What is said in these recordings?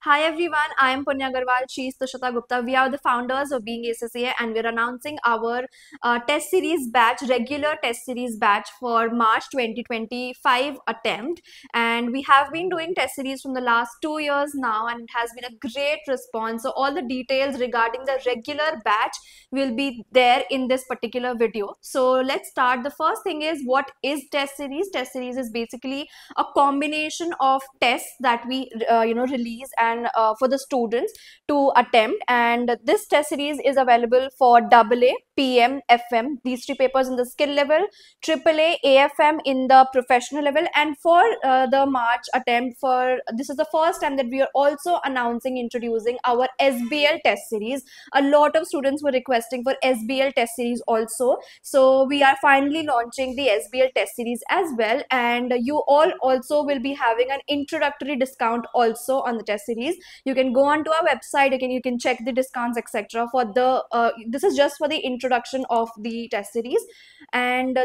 Hi everyone, I am Punya Agarwal, she is Tushita Gupta. We are the founders of Being ACCA and we're announcing our test series batch, regular test series batch for March 2025 attempt. And we have been doing test series from the last 2 years now and it has been a great response. So all the details regarding the regular batch will be there in this particular video. So let's start. The first thing is, what is test series? Test series is basically a combination of tests that we release and for the students to attempt, and this test series is available for AA, PM, FM, these three papers in the skill level, AAA, AFM in the professional level, and for the March attempt, for this is the first time that we are also introducing our SBL test series. A lot of students were requesting for SBL test series also, so we are finally launching the SBL test series as well, and you all also will be having an introductory discount also on the test series. You can go onto our website again, you can check the discounts etc. for the this is just for the introduction of the test series, and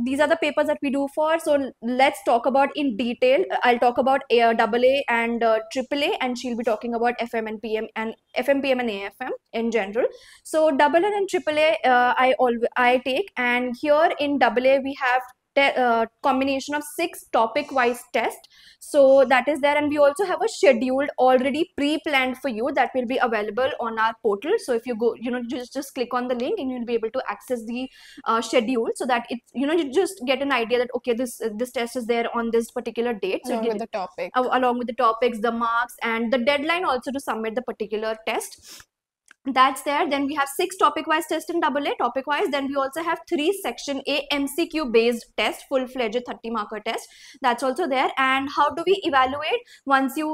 these are the papers that we do for. So let's talk about in detail. I'll talk about AA and AAA, and she'll be talking about FM and PM and FM, PM and AFM in general. So AA and AAA I take, and here in AA we have combination of 6 topic wise tests, so that is there, and we also have a scheduled already pre-planned for you that will be available on our portal. So if you go, just click on the link and you'll be able to access the schedule, so that it's, you just get an idea that okay, this test is there on this particular date, so along with the topic. Along with the topics, the marks, and the deadline also to submit the particular test. That's there. Then we have 6 topic wise tests in AA topic wise. Then we also have 3 section A MCQ based test, full-fledged 30 marker test, that's also there. And how do we evaluate?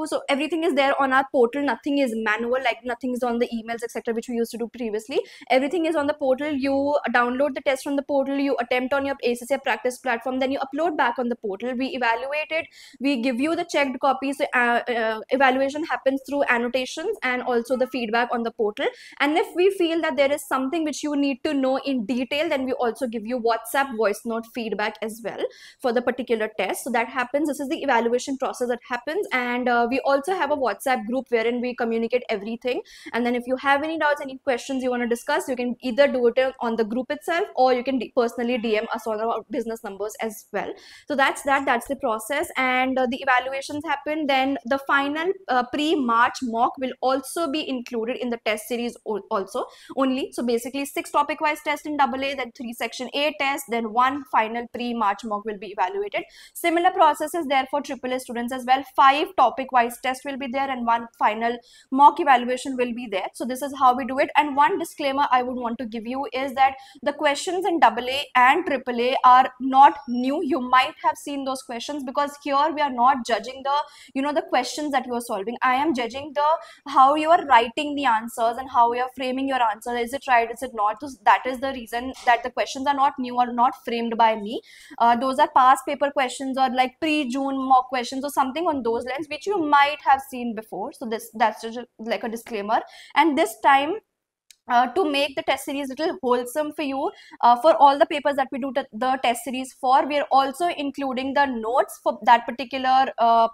So everything is there on our portal, nothing is manual, like nothing is on the emails etc, which we used to do previously. Everything is on the portal. You download the test from the portal, you attempt on your ACCA practice platform, then you upload back on the portal, we evaluate it, we give you the checked copies. Evaluation happens through annotations and also the feedback on the portal. And if we feel that there is something which you need to know in detail, then we also give you WhatsApp voice note feedback as well for the particular test. So that happens. This is the evaluation process that happens, and we also have a WhatsApp group wherein we communicate everything. And then if you have any doubts, any questions you want to discuss, you can either do it on the group itself, or you can personally DM us on our business numbers as well. So that's the process, and the evaluations happen. Then the final pre-March mock will also be included in the test series also only. So basically 6 topic wise tests in AA, then 3 section A tests, then 1 final pre-March mock will be evaluated. Similar process is there for AAA students as well. 5 topic wise tests will be there and 1 final mock evaluation will be there. So this is how we do it. And one disclaimer I would want to give you is that the questions in AA and AAA are not new. You might have seen those questions, because here we are not judging the questions that you are solving. I am judging how you are writing the answers and how you are framing your answer. Is it right, is it not? So that is the reason that the questions are not new or not framed by me. Those are past paper questions or like pre-June mock questions or something on those lines, which you might have seen before. So that's just like a disclaimer. And this time, to make the test series a little wholesome for you, for all the papers that we do the test series for, we are also including the notes for that particular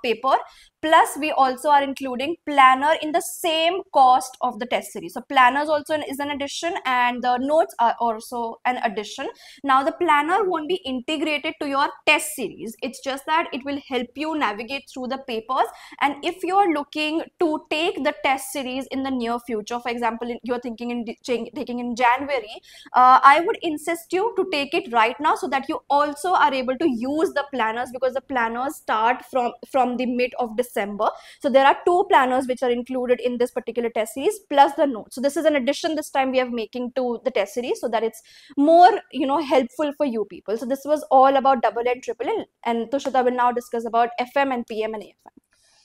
paper. Plus, we also are including planner in the same cost of the test series. So planners also is an addition, and the notes are also an addition. Now, the planner won't be integrated to your test series. It's just that it will help you navigate through the papers. And if you're looking to take the test series in the near future, for example, you're thinking in taking in January, I would insist you to take it right now, so that you also are able to use the planners, because the planners start from the mid of December. So there are 2 planners which are included in this particular test series, plus the notes. So this is an addition this time we are making to the test series, so that it's more helpful for you people. So this was all about AA and AAA, and Tushita will now discuss about FM and PM and AFM.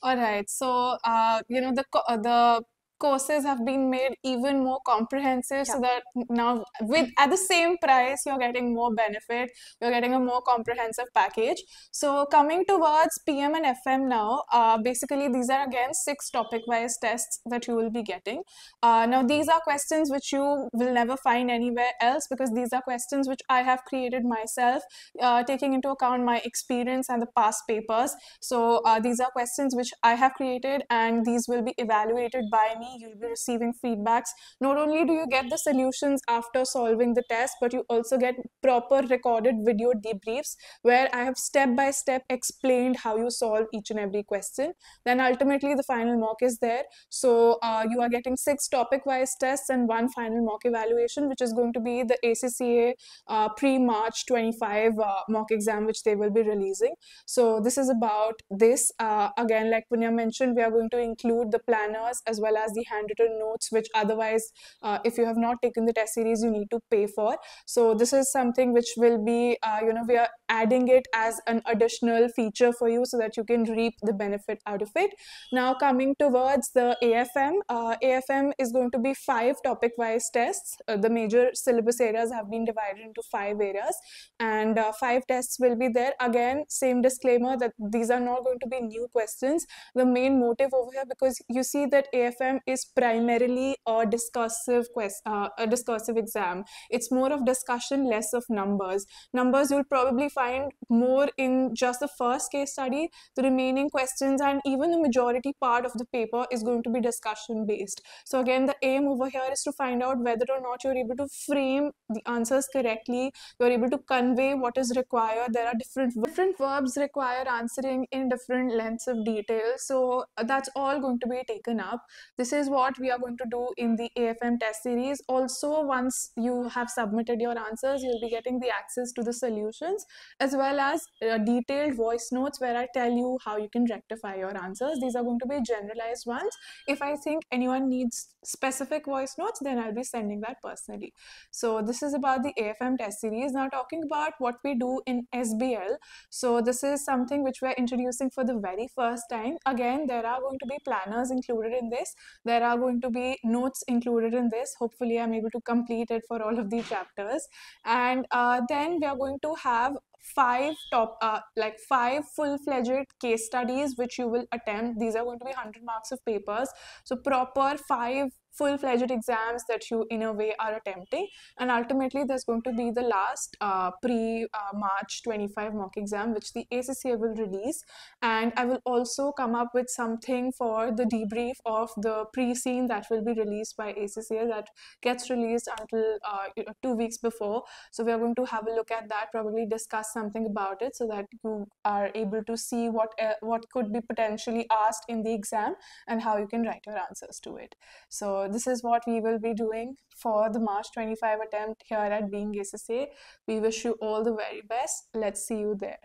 All right. So the courses have been made even more comprehensive, so Yeah. that now with at the same price you're getting more benefit, you're getting a more comprehensive package. So coming towards PM and FM now, basically these are again 6 topic wise tests that you will be getting. Now these are questions which you will never find anywhere else, because these are questions which I have created myself, taking into account my experience and the past papers. So these are questions which I have created, and these will be evaluated by me. You'll be receiving feedbacks. Not only do you get the solutions after solving the test, but you also get proper recorded video debriefs where I have step by step explained how you solve each and every question. Then ultimately the final mock is there. So you are getting 6 topic wise tests and 1 final mock evaluation, which is going to be the ACCA pre-March 25 mock exam, which they will be releasing. So this is about this. Again, like Punya mentioned, we are going to include the planners as well as the handwritten notes, which otherwise, if you have not taken the test series, you need to pay for. So this is something which will be, we are adding it as an additional feature for you so that you can reap the benefit out of it. Now coming towards the AFM, AFM is going to be 5 topic-wise tests. The major syllabus areas have been divided into 5 areas, and 5 tests will be there. Again, same disclaimer that these are not going to be new questions. The main motive over here, because you see that AFM is primarily a discursive exam. It's more of discussion, less of numbers. Numbers you'll probably find more in just the first case study. The remaining questions and even the majority part of the paper is going to be discussion based. So again, the aim over here is to find out whether or not you're able to frame the answers correctly, you're able to convey what is required. There are different verbs require answering in different lengths of detail. So that's all going to be taken up. This is what we are going to do in the AFM test series. Also, once you have submitted your answers, you'll be getting the access to the solutions as well as detailed voice notes where I tell you how you can rectify your answers. These are going to be generalized ones. If I think anyone needs specific voice notes, then I'll be sending that personally. So this is about the AFM test series. Now talking about what we do in SBL. So this is something which we're introducing for the very first time. Again, there are going to be planners included in this. There are going to be notes included in this. Hopefully I'm able to complete it for all of these chapters. And then we are going to have 5 full-fledged case studies which you will attempt. These are going to be 100 marks of papers. So proper 5 full-fledged exams that you in a way are attempting, and ultimately there's going to be the last pre-March 25 mock exam which the ACCA will release. And I will also come up with something for the debrief of the pre-scene that will be released by ACCA, that gets released until 2 weeks before. So we are going to have a look at that, probably discuss something about it so that you are able to see what could be potentially asked in the exam and how you can write your answers to it. So this is what we will be doing for the March 25 attempt here at Being ACCA. We wish you all the very best. Let's see you there.